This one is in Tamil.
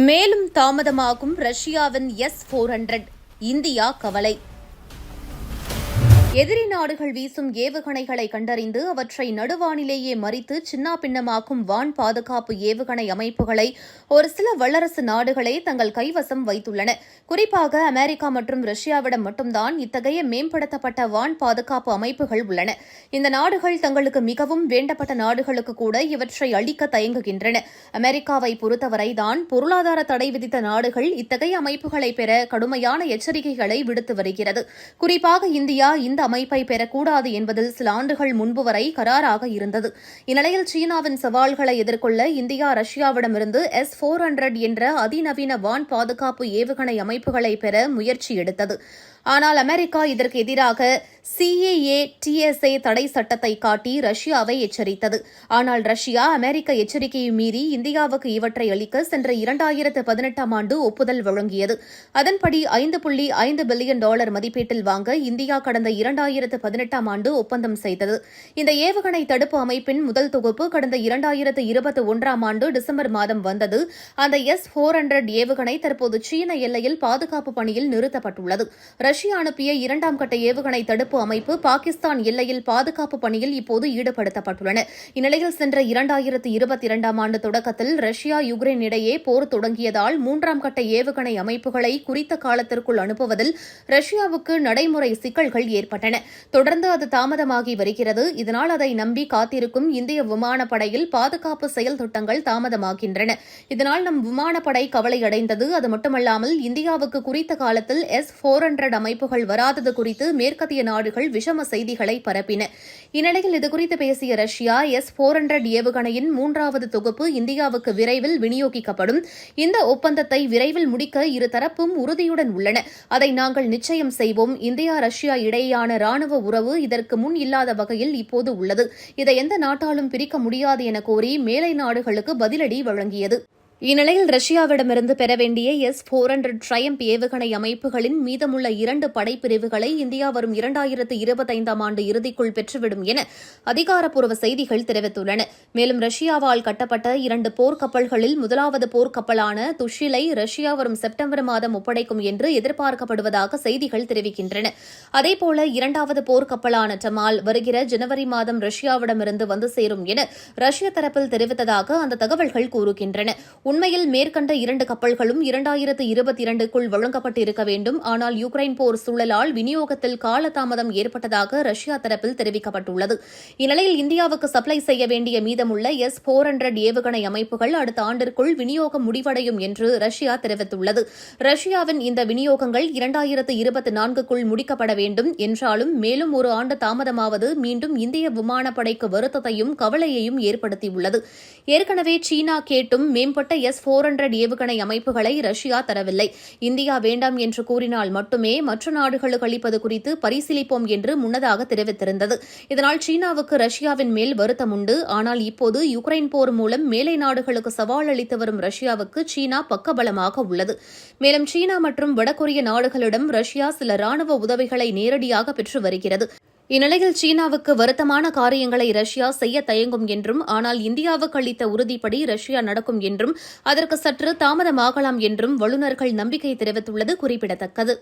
மேலும் தாமதமாகும் ரஷ்யாவின் S-400 இந்தியா கவலை. எதிரி நாடுகள் வீசும் ஏவுகணைகளை கண்டறிந்து அவற்றை நடுவானிலேயே மறித்து சின்னாபின்னமாக்கும் வான் பாதுகாப்பு ஏவுகணை அமைப்புகளை ஒரு சில வல்லரசு நாடுகளே தங்கள் கைவசம் வைத்துள்ளன. குறிப்பாக அமெரிக்கா மற்றும் ரஷ்யாவிடம் மட்டும்தான் இத்தகைய மேம்படுத்தப்பட்ட வான் பாதுகாப்பு அமைப்புகள் உள்ளன. இந்த நாடுகள் தங்களுக்கு மிகவும் வேண்டப்பட்ட நாடுகளுக்கு கூட இவற்றை அளிக்க தயங்குகின்றன. அமெரிக்காவை பொறுத்தவரைதான் பொருளாதார தடை விதித்த நாடுகள் இத்தகைய அமைப்புகளை பெற கடுமையான எச்சரிக்கைகளை விடுத்து வருகிறது. குறிப்பாக இந்தியா இந்த அமைப்பை பெறக்கூடாது என்பதில் சில ஆண்டுகள் முன்பு வரை கராராக இருந்தது. இந்நிலையில் சீனாவின் சவால்களை எதிர்கொள்ள இந்தியா ரஷ்யாவிடமிருந்து S-400 என்ற அதிநவீன வான் பாதுகாப்பு ஏவுகணை அமைப்புகளை பெற முயற்சி எடுத்தது. ஆனால் அமெரிக்கா இதற்கு எதிராக CAA-TSA தடை சட்டத்தை காட்டி ரஷ்யாவை எச்சரித்தது. ஆனால் ரஷ்யா அமெரிக்க எச்சரிக்கையை மீறி இந்தியாவுக்கு இவற்றை அளிக்க சென்ற 2018 ஆண்டு ஒப்புதல் வழங்கியது. அதன்படி $5.5 பில்லியன் மதிப்பீட்டில் வாங்க இந்தியா கடந்த 2018 ஆண்டு ஒப்பந்தம் செய்தது. இந்த ஏவுகணை தடுப்பு அமைப்பின் முதல் தொகுப்பு கடந்த 2021 ஆண்டு டிசம்பர் மாதம் வந்தது. அந்த S-400 ஏவுகணை தற்போது சீன எல்லையில் பாதுகாப்பு பணியில் நிறுத்தப்பட்டுள்ளது. ரஷ்யா அனுப்பிய இரண்டாம் கட்ட ஏவுகணை தடுப்பு அமைப்பு பாகிஸ்தான் எல்லையில் பாதுகாப்பு பணியில் இப்போது ஈடுபடுத்தப்பட்டுள்ளன. இந்நிலையில் சென்ற 2022 ஆண்டு தொடக்கத்தில் ரஷ்யா யுக்ரைன் இடையே போர் தொடங்கியதால் மூன்றாம் கட்ட ஏவுகணை அமைப்புகளை குறித்த காலத்திற்குள் அனுப்புவதில் ரஷ்யாவுக்கு நடைமுறை சிக்கல்கள் ஏற்பட்டன. தொடர்ந்து அது தாமதமாகி வருகிறது. இதனால் அதை நம்பி காத்திருக்கும் இந்திய விமானப்படையில் பாதுகாப்பு செயல் திட்டங்கள் தாமதமாகின்றன. இதனால் நம் விமானப்படை கவலையடைந்தது. அது மட்டுமல்லாமல் இந்தியாவுக்கு குறித்த காலத்தில் S-400 அமைப்புகள் வராதது குறித்து மேற்கத்திய நாடுகள் விஷம செய்திகளை பரப்பின. இந்நிலையில் இதுகுறித்து பேசிய ரஷ்யா S-400 ஏவுகணையின் மூன்றாவது தொகுப்பு இந்தியாவுக்கு விரைவில் விநியோகிக்கப்படும். இந்த ஒப்பந்தத்தை விரைவில் முடிக்க இருதரப்பும் உறுதியுடன் உள்ளன. அதை நாங்கள் நிச்சயம் செய்வோம். இந்தியா ரஷ்யா இடையேயான ராணுவ உறவு இதற்கு முன் இல்லாத வகையில் இப்போது உள்ளது. இதை எந்த நாட்டாலும் பிரிக்க முடியாது என கோரி மேலை நாடுகளுக்கு பதிலடி வழங்கியது. இந்நிலையில் ரஷ்யாவிடமிருந்து பெற வேண்டிய S-400 ட்ரயம்ப் ஏவுகணை அமைப்புகளின் மீதமுள்ள 2 படைப்பிரிவுகளை இந்தியா வரும் 2025 ஆண்டு இறுதிக்குள் பெற்றுவிடும் என அதிகாரப்பூர்வ செய்திகள் தெரிவித்துள்ளன. மேலும் ரஷ்யாவால் கட்டப்பட்ட 2 போர்க்கப்பல்களில் முதலாவது போர்க்கப்பலான துஷிலை ரஷ்யா வரும் செப்டம்பர் மாதம் ஒப்படைக்கும் என்று எதிர்பார்க்கப்படுவதாக செய்திகள் தெரிவிக்கின்றன. அதேபோல இரண்டாவது போர்க்கப்பலான டமால் வருகிற ஜனவரி மாதம் ரஷ்யாவிடமிருந்து வந்து சேரும் என ரஷ்ய தரப்பில் தெரிவித்ததாக அந்த தகவல்கள் கூறுகின்றன. உண்மையில் மேற்கண்ட 2 கப்பல்களும் 2022க்குள் வழங்கப்பட்டிருக்க வேண்டும். ஆனால் யுக்ரைன் போர் சூழலால் விநியோகத்தில் காலதாமதம் ஏற்பட்டதாக ரஷ்யா தரப்பில் தெரிவிக்கப்பட்டுள்ளது. இந்நிலையில் இந்தியாவுக்கு சப்ளை செய்ய வேண்டிய மீதமுள்ள S-400 ஏவுகணை அமைப்புகள் அடுத்த ஆண்டிற்குள் விநியோகம் முடிவடையும் என்று ரஷ்யா தெரிவித்துள்ளது. ரஷ்யாவின் இந்த விநியோகங்கள் 2024க்குள் முடிக்கப்பட வேண்டும் என்றாலும் மேலும் ஒரு ஆண்டு தாமதமாவது மீண்டும் இந்திய விமானப்படைக்கு வருத்தத்தையும் கவலையையும் ஏற்படுத்தியுள்ளது. ஏற்கனவே சீனா கேட்டும் மேம்பட்ட S-400 ஏவுகணை அமைப்புகளை ரஷ்யா தரவில்லை. இந்தியா வேண்டாம் என்று கூறினால் மட்டுமே மற்ற நாடுகளுக்கு அளிப்பது குறித்து பரிசீலிப்போம் என்று முன்னதாக தெரிவித்திருந்தது. இதனால் சீனாவுக்கு ரஷ்யாவின் மேல் வருத்தம் உண்டு. ஆனால் இப்போது யுக்ரைன் போர் மூலம் மேலை நாடுகளுக்கு சவால் அளித்து வரும் ரஷ்யாவுக்கு சீனா பக்கபலமாக உள்ளது. மேலும் சீனா மற்றும் வடகொரிய நாடுகளிடம் ரஷ்யா சில ராணுவ உதவிகளை நேரடியாக பெற்று வருகிறது. இந்நிலையில் சீனாவுக்கு வருத்தமான காரியங்களை ரஷ்யா செய்ய தயங்கும் என்றும் ஆனால் இந்தியாவுக்கு அளித்த உறுதிப்படி ரஷ்யா நடக்கும் என்றும் அதற்கு சற்று தாமதமாகலாம் என்றும் வல்லுநர்கள் நம்பிக்கை தெரிவித்துள்ளது குறிப்பிடத்தக்கது.